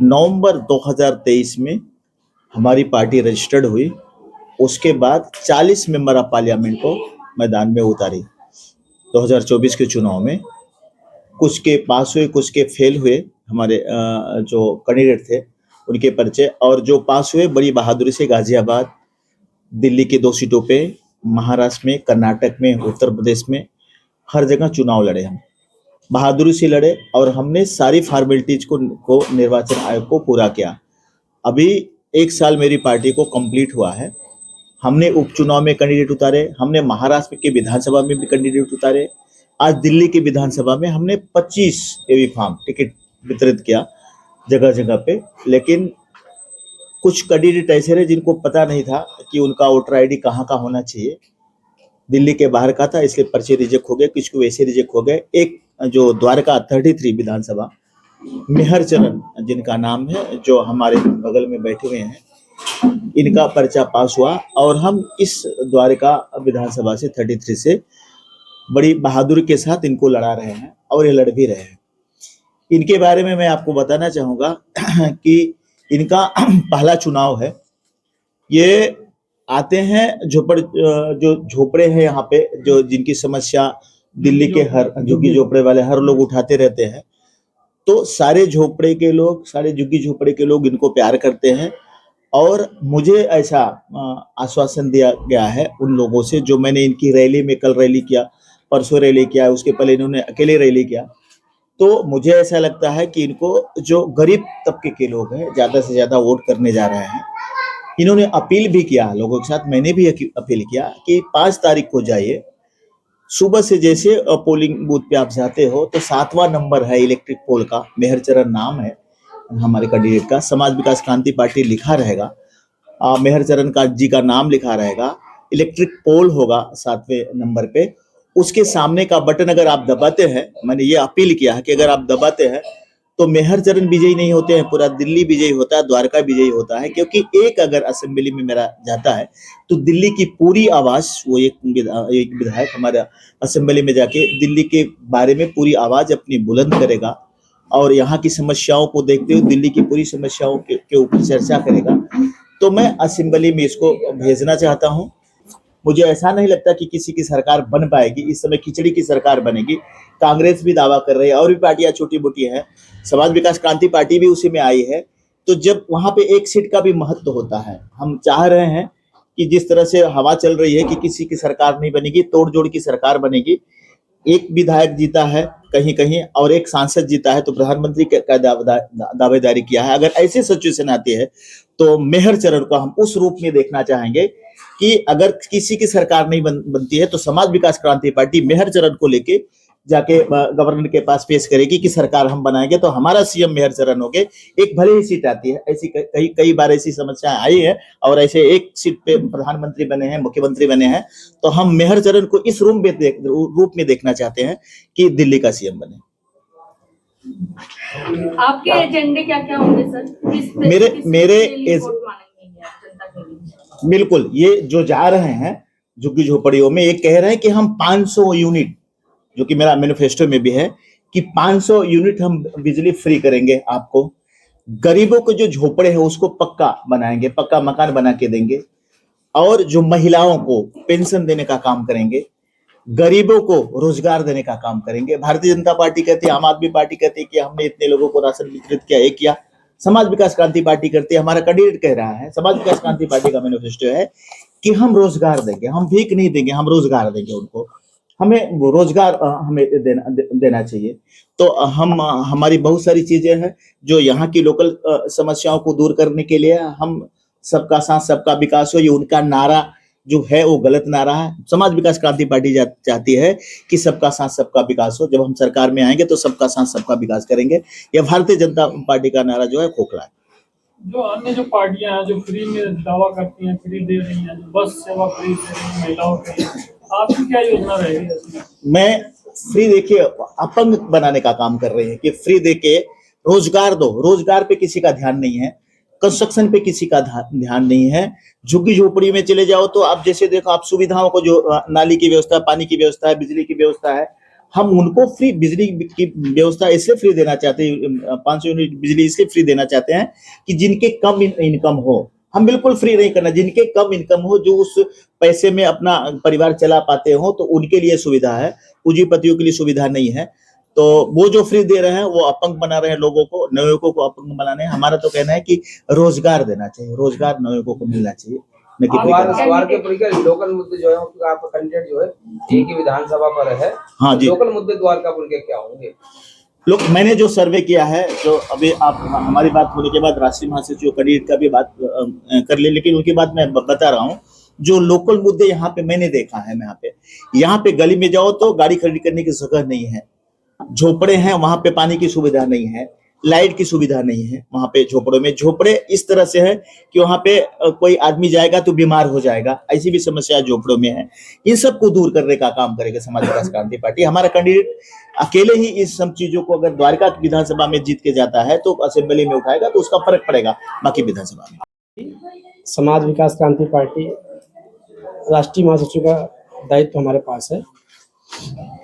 नवंबर 2023 में हमारी party registered हुई। उसके बाद 40 मेंबर ऑफ पार्लियामेंट को मैदान में उतारी 2024 के चुनाव में। कुछ के पास हुए, कुछ के फेल हुए। हमारे जो कैंडिडेट थे उनके पर्चे, और जो पास हुए बड़ी बहादुरी से गाजियाबाद, दिल्ली की 2 सीटों पे, महाराष्ट्र में, कर्नाटक में, उत्तर प्रदेश में, हर जगह चुनाव लड़े। हम बहादुरी से लड़े और हमने सारी फॉर्मेलिटीज को निर्वाचन आयोग को पूरा किया। अभी 1 साल मेरी पार्टी को कंप्लीट हुआ है। हमने उपचुनाव में कैंडिडेट उतारे, हमने महाराष्ट्र के विधानसभा में भी कैंडिडेट उतारे। आज दिल्ली की विधानसभा में हमने 25 एवी फॉर्म टिकट वितरित किया जगह जगह पे। लेकिन कुछ कैंडिडेट ऐसे रहे जिनको पता नहीं था कि उनका वोटर आईडी कहाँ का होना चाहिए। दिल्ली के बाहर का था, इसके पर्चे रिजेक्ट हो गए, कुछ को वैसे रिजेक्ट हो गए। एक जो द्वारका 33 विधानसभा, मेहर चरण जिनका नाम है, जो हमारे बगल में बैठे हुए हैं, इनका पर्चा पास हुआ और हम इस द्वारका विधानसभा से 33 से बड़ी बहादुरी के साथ इनको लड़ा रहे हैं और ये लड़ भी रहे हैं। इनके बारे में मैं आपको बताना चाहूँगा कि इनका पहला चुनाव है। ये आते हैं जो झोपड़े हैं यहाँ पे, जो जिनकी समस्या दिल्ली के हर झुग्गी झोपड़े वाले हर लोग उठाते रहते हैं। तो सारे झोपड़े के लोग, सारे झुग्गी झोपड़े के लोग इनको प्यार करते हैं। और मुझे ऐसा आश्वासन दिया गया है उन लोगों से, जो मैंने इनकी रैली में, कल रैली किया, परसों रैली किया, उसके पहले इन्होंने अकेले रैली किया। तो मुझे ऐसा लगता है कि इनको जो गरीब तबके के लोग हैं ज़्यादा से ज़्यादा वोट करने जा रहे हैं। इन्होंने अपील भी किया लोगों के साथ, मैंने भी अपील किया कि 5 तारीख को जाइए सुबह से। जैसे पोलिंग बूथ पे आप जाते हो तो 7वां नंबर है इलेक्ट्रिक पोल का, मेहर चरण नाम है हमारे कैंडिडेट का। समाज विकास क्रांति पार्टी लिखा रहेगा, मेहर चरण का जी का नाम लिखा रहेगा। इलेक्ट्रिक पोल होगा 7वें नंबर पे। उसके सामने का बटन अगर आप दबाते हैं, मैंने ये अपील किया है कि अगर आप दबाते हैं तो मेहर चरण विजयी नहीं होते हैं, पूरा दिल्ली विजयी होता है, द्वारका विजयी होता है। क्योंकि एक अगर असेंबली में मेरा जाता है तो दिल्ली की पूरी आवाज, वो एक विधायक हमारे असेंबली में जाके दिल्ली के बारे में पूरी आवाज अपनी बुलंद करेगा और यहाँ की समस्याओं को देखते हुए दिल्ली की पूरी समस्याओं के ऊपर चर्चा करेगा। तो मैं असेंबली में इसको भेजना चाहता हूँ। मुझे ऐसा नहीं लगता कि किसी की सरकार बन पाएगी। इस समय खिचड़ी की सरकार बनेगी। कांग्रेस भी दावा कर रही है और भी पार्टियां छोटी मोटी हैं, समाज विकास क्रांति पार्टी भी उसी में आई है। तो जब वहां पे एक सीट का भी महत्व होता है, हम चाह रहे हैं कि जिस तरह से हवा चल रही है कि किसी की सरकार नहीं बनेगी, तोड़ जोड़ की सरकार बनेगी। एक विधायक जीता है कहीं कहीं और एक सांसद जीता है तो प्रधानमंत्री का दावेदारी किया है। अगर ऐसी सिचुएशन आती है तो मेहर चरण को हम उस रूप में देखना चाहेंगे कि अगर किसी की सरकार नहीं बनती है तो समाज विकास क्रांति पार्टी मेहर चरण को लेके जाके गवर्नर के पास पेश करेगी कि सरकार हम बनाएंगे तो हमारा सीएम मेहर चरण होंगे। एक भले ही सीट आती है, ऐसी कई बार ऐसी समस्याएं आई है और ऐसे एक सीट पे प्रधानमंत्री बने हैं, मुख्यमंत्री बने हैं। तो हम मेहर चरण को इस रूप में देखना चाहते हैं कि दिल्ली का सीएम बने। आपके एजेंडे क्या क्या होंगे सर? मेरे बिल्कुल, ये जो जा रहे हैं झुग्गी झोपड़ियों में, ये कह रहे हैं कि हम 500 यूनिट, जो कि मेरा मैनिफेस्टो में भी है कि 500 यूनिट हम बिजली फ्री करेंगे आपको। गरीबों को जो झोपड़े हैं उसको पक्का बनाएंगे, पक्का मकान बना के देंगे। और जो महिलाओं को पेंशन देने का काम करेंगे, गरीबों को रोजगार देने का काम करेंगे। भारतीय जनता पार्टी कहती है, आम आदमी पार्टी कहती है कि हमने इतने लोगों को राशन वितरित किया, एक किया। समाज विकास क्रांति पार्टी करती है, हमारा कैंडिडेट कह रहा है, समाज विकास क्रांति पार्टी का मैनिफेस्टो है कि हम रोजगार देंगे, हम भीख नहीं देंगे, हम रोजगार देंगे उनको। हमें वो रोजगार हमें देना चाहिए। तो हमारी बहुत सारी चीजें हैं जो यहाँ की लोकल समस्याओं को दूर करने के लिए हम सबका साथ सबका विकास हो, ये उनका नारा जो है वो गलत नारा है। समाज विकास क्रांति पार्टी चाहती है कि सबका साथ सबका विकास हो। जब हम सरकार में आएंगे तो सबका साथ सबका विकास करेंगे। यह भारतीय जनता पार्टी का नारा जो है खोखला है। जो अन्य जो पार्टियां हैं जो फ्री में दावा करती हैं, फ्री दे रही हैं, बस सेवा फ्री दे रही हैं महिलाओं के, आपकी क्या योजना रहेगी? मैं फ्री देके अपंग बनाने का काम कर रही है कि फ्री देके रोजगार दो। रोजगार पे किसी का ध्यान नहीं है, कंस्ट्रक्शन पे किसी का ध्यान नहीं है। झुग्गी झोपड़ी में चले जाओ तो आप जैसे देखो, आप सुविधाओं को, जो नाली की व्यवस्था, पानी की व्यवस्था है, बिजली की व्यवस्था है, हम उनको फ्री बिजली की व्यवस्था इसलिए फ्री देना चाहते हैं, 500 यूनिट बिजली इसलिए फ्री देना चाहते हैं कि जिनके कम इनकम हो, हम बिल्कुल फ्री नहीं करना, जिनके कम इनकम हो, जो उस पैसे में अपना परिवार चला पाते हो, तो उनके लिए सुविधा है, पूंजीपतियों के लिए सुविधा नहीं है। तो वो जो फ्री दे रहे हैं वो अपंग बना रहे हैं लोगों को, नवयुवकों को अपंग बनाने। हमारा तो कहना है कि रोजगार देना चाहिए, रोजगार नवयुवकों को मिलना चाहिए, न कि सवाल के ऊपर लोकल मुद्दे जो है आपका कैंडिडेट जो है एक ही विधानसभा पर है। हाँ जी, लोकल मुद्दे द्वारकापुर के क्या होंगे? लोग, मैंने जो सर्वे किया है, जो अभी आप हमारी बात होने के बाद राष्ट्रीय महासचिव कैंडिडेट का भी बात कर ले, लेकिन उनकी बात मैं बता रहा हूँ। जो लोकल मुद्दे यहाँ पे मैंने देखा है, यहाँ पे गली में जाओ तो गाड़ी खड़ी करने की जगह नहीं है, झोपड़े हैं, वहां पे पानी की सुविधा नहीं है, लाइट की सुविधा नहीं है। वहां पे झोपड़ों में, झोपड़े इस तरह से है कि वहां पे कोई आदमी जाएगा तो बीमार हो जाएगा, ऐसी भी समस्या झोपड़ों में है। इन सबको दूर करने का काम करेगा समाज विकास क्रांति पार्टी। हमारा कैंडिडेट अकेले ही इस सब चीजों को अगर द्वारका विधानसभा में जीत के जाता है तो असेंबली में उठाएगा तो उसका फर्क पड़ेगा बाकी विधानसभा में। समाज विकास क्रांति पार्टी राष्ट्रीय महासचिव का दायित्व हमारे पास है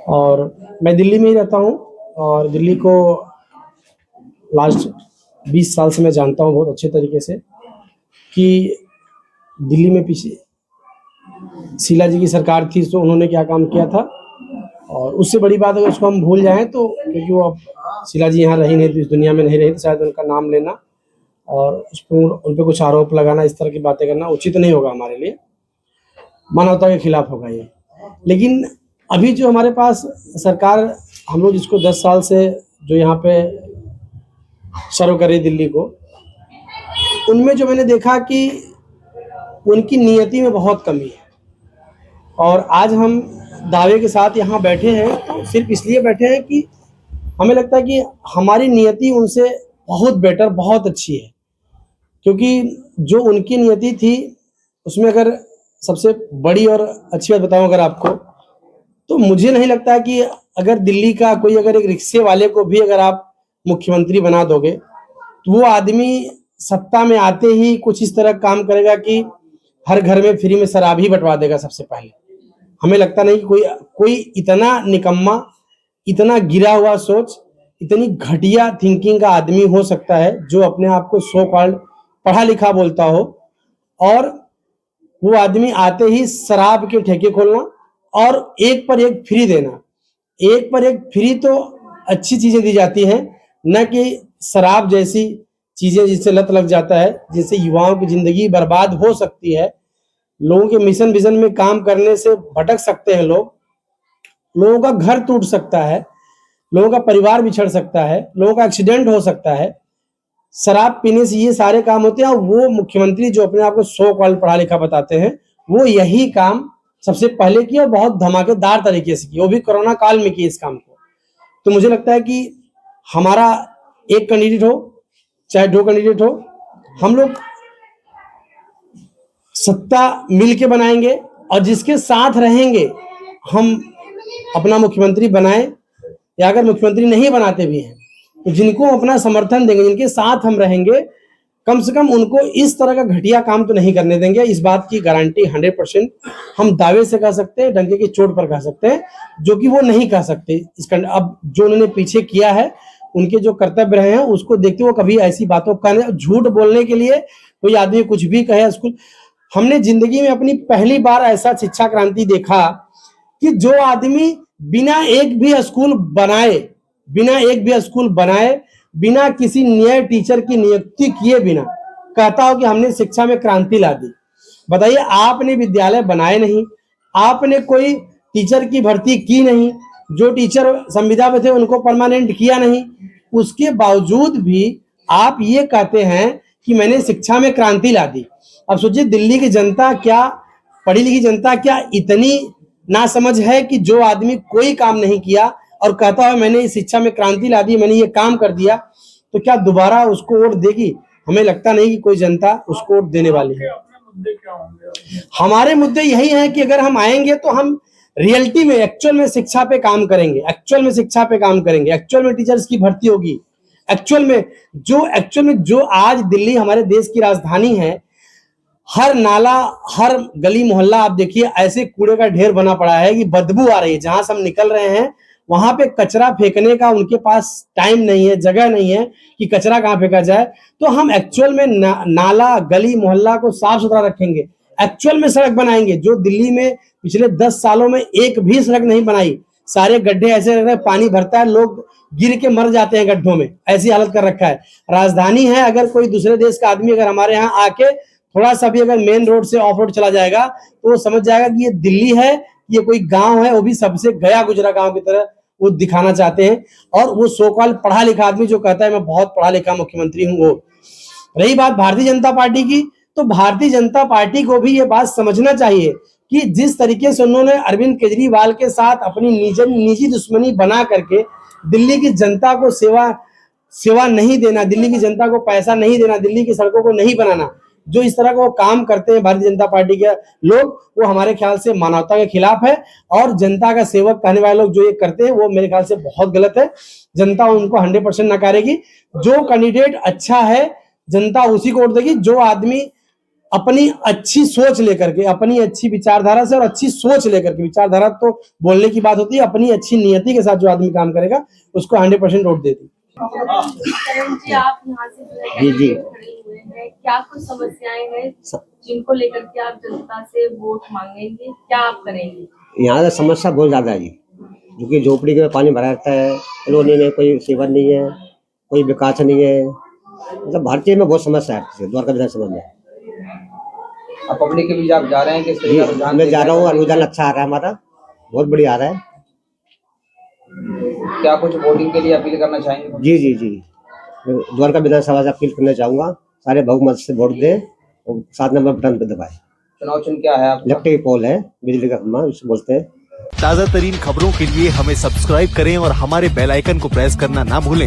और मैं दिल्ली में ही रहता हूँ और दिल्ली को लास्ट 20 साल से मैं जानता हूँ बहुत अच्छे तरीके से कि दिल्ली में पीछे शीला जी की सरकार थी तो उन्होंने क्या काम किया था। और उससे बड़ी बात अगर उसको हम भूल जाएं तो, क्योंकि वो अब शीला जी यहाँ रही नहीं, तो इस दुनिया में नहीं रही, तो शायद उनका नाम लेना और उन पर कुछ आरोप लगाना, इस तरह की बातें करना उचित नहीं होगा, हमारे लिए मानवता के खिलाफ होगा ये। लेकिन अभी जो हमारे पास सरकार, हम लोग जिसको 10 साल से जो यहाँ पे सर्व करे दिल्ली को, उनमें जो मैंने देखा कि उनकी नियति में बहुत कमी है। और आज हम दावे के साथ यहाँ बैठे हैं तो सिर्फ इसलिए बैठे हैं कि हमें लगता है कि हमारी नियति उनसे बहुत बेटर, बहुत अच्छी है। क्योंकि जो उनकी नियति थी उसमें अगर सबसे बड़ी और अच्छी बात बताऊं अगर आपको, तो मुझे नहीं लगता कि अगर दिल्ली का कोई अगर एक रिक्शे वाले को भी अगर आप मुख्यमंत्री बना दोगे तो वो आदमी सत्ता में आते ही कुछ इस तरह काम करेगा कि हर घर में फ्री में शराब ही बंटवा देगा सबसे पहले। हमें लगता नहीं कि कोई इतना निकम्मा, इतना गिरा हुआ सोच, इतनी घटिया थिंकिंग का आदमी हो सकता है जो अपने आप को सो कॉल्ड पढ़ा लिखा बोलता हो और वो आदमी आते ही शराब के ठेके खोलना और एक पर एक फ्री देना। एक पर एक फ्री तो अच्छी चीजें दी जाती हैं, न कि शराब जैसी चीजें जिससे लत लग जाता है, जिससे युवाओं की जिंदगी बर्बाद हो सकती है, लोगों के मिशन विजन में काम करने से भटक सकते हैं लोग, लोगों का घर टूट सकता है, लोगों का परिवार बिछड़ सकता है, लोगों का एक्सीडेंट हो सकता है। शराब पीने से ये सारे काम होते हैं और वो मुख्यमंत्री जो अपने आप को सो कॉल्ड पढ़ा लिखा बताते हैं, वो यही काम सबसे पहले किया और बहुत धमाकेदार तरीके से किया, वो भी कोरोना काल में किया इस काम को। तो मुझे लगता है कि हमारा एक कैंडिडेट हो चाहे 2 कैंडिडेट हो, हम लोग सत्ता मिलके बनाएंगे और जिसके साथ रहेंगे हम अपना मुख्यमंत्री बनाएं, या अगर मुख्यमंत्री नहीं बनाते भी हैं तो जिनको अपना समर्थन देंगे, जिनके साथ हम रहेंगे, कम से कम उनको इस तरह का घटिया काम तो नहीं करने देंगे। इस बात की गारंटी 100% हम दावे से कह सकते हैं, डंके की चोट पर कह सकते हैं, जो कि वो नहीं कह सकते। इसका अब जो उन्होंने पीछे किया है, उनके जो कर्तव्य रहे हैं उसको देखते हुए कभी ऐसी बातों का झूठ बोलने के लिए कोई आदमी कुछ भी कहे। स्कूल हमने जिंदगी में अपनी पहली बार ऐसा शिक्षा क्रांति देखा कि जो आदमी बिना एक भी स्कूल बनाए, बिना किसी नए टीचर की नियुक्ति किए बिना कहता हो कि हमने शिक्षा में क्रांति ला दी। बताइए, आपने विद्यालय बनाए नहीं, आपने कोई टीचर की भर्ती की नहीं, जो टीचर संविदा में थे उनको परमानेंट किया नहीं, उसके बावजूद भी आप ये कहते हैं कि मैंने शिक्षा में क्रांति ला दी। अब सोचिए, दिल्ली की जनता क्या, पढ़ी लिखी जनता क्या इतनी नासमझ है कि जो आदमी कोई काम नहीं किया और कहता है मैंने इस शिक्षा में क्रांति ला दी, मैंने ये काम कर दिया, तो क्या दोबारा उसको वोट देगी? हमें लगता नहीं कि कोई जनता उसको वोट देने वाली है। हमारे मुद्दे यही हैं कि अगर हम आएंगे तो हम रियलिटी में, एक्चुअल में शिक्षा पे काम करेंगे, एक्चुअल में टीचर्स की भर्ती होगी, एक्चुअल में जो आज दिल्ली हमारे देश की राजधानी है, हर नाला, हर गली मोहल्ला आप देखिए ऐसे कूड़े का ढेर बना पड़ा है कि बदबू आ रही है। जहां से हम निकल रहे हैं वहां पे कचरा फेंकने का उनके पास टाइम नहीं है, जगह नहीं है कि कचरा कहाँ फेंका जाए। तो हम एक्चुअल में नाला गली मोहल्ला को साफ सुथरा रखेंगे, एक्चुअल में सड़क बनाएंगे। जो दिल्ली में पिछले 10 सालों में एक भी सड़क नहीं बनाई, सारे गड्ढे ऐसे रह रहे हैं, पानी भरता है, लोग गिर के मर जाते हैं गड्ढों में, ऐसी हालत कर रखा है। राजधानी है, अगर कोई दूसरे देश का आदमी अगर हमारे यहाँ आके थोड़ा सा भी अगर मेन रोड से ऑफ रोड चला जाएगा तो वो समझ जाएगा कि ये दिल्ली है, ये कोई गांव है, वो भी सबसे गया गुजरा गांव की तरह वो दिखाना चाहते हैं। और वो सो कॉल पढ़ा लिखा आदमी जो कहता है मैं बहुत पढ़ा लिखा मुख्यमंत्री हूं, वो। रही बात भारतीय जनता पार्टी की, तो भारतीय जनता पार्टी को भी ये बात समझना चाहिए कि जिस तरीके से उन्होंने अरविंद केजरीवाल के साथ अपनी निजी दुश्मनी बना करके दिल्ली की जनता को सेवा नहीं देना, दिल्ली की जनता को पैसा नहीं देना, दिल्ली की सड़कों को नहीं बनाना, जो इस तरह का वो काम करते हैं भारतीय जनता पार्टी के लोग, वो हमारे ख्याल से मानवता के खिलाफ है। और जनता का सेवक कहने वाले लोग जो ये करते हैं वो मेरे ख्याल से बहुत गलत है। जनता उनको 100% नकारेगी। जो कैंडिडेट अच्छा है जनता उसी को वोट देगी। जो आदमी अपनी अच्छी सोच लेकर के, अपनी अच्छी विचारधारा से और अच्छी सोच लेकर के, विचारधारा तो बोलने की बात होती है, अपनी अच्छी नियति के साथ जो आदमी काम करेगा उसको 100% वोट देती। करण जी, आप यहाँ से जो है जी। खड़े हुए हैं, क्या कुछ समस्याएं हैं जिनको लेकर के आप जनता से वोट मांगेंगे, क्या आप करेंगे? यहाँ का समस्या बहुत ज़्यादा है जी, क्योंकि झोपड़ी के पानी भरा रहता है, कॉलोनी में कोई सेवा नहीं है, कोई विकास नहीं है, मतलब भारतीय में बहुत समस्या है द्वारका विधानसभा में। अब पब्लिक के बीच आप जा रहे हैं, किस तरीके का रुझान मैं जा रहा हूँ, रुझान अच्छा आ रहा है हमारा, बहुत बढ़िया आ रहा है। क्या कुछ वोटिंग के लिए अपील करना चाहेंगे? जी जी जी, मैं द्वारका विधानसभा से अपील करना चाहूँगा, सारे बहुमत से वोट दें और 7 नंबर बटन पर दबाएं। चुनाव चिन्ह क्या है आपका? इलेक्ट्रिक पोल है, बिजली का खंभा उससे बोलते हैं। ताजा तरीन खबरों के लिए हमें सब्सक्राइब करें और हमारे बेल आइकन को प्रेस करना ना भूलें।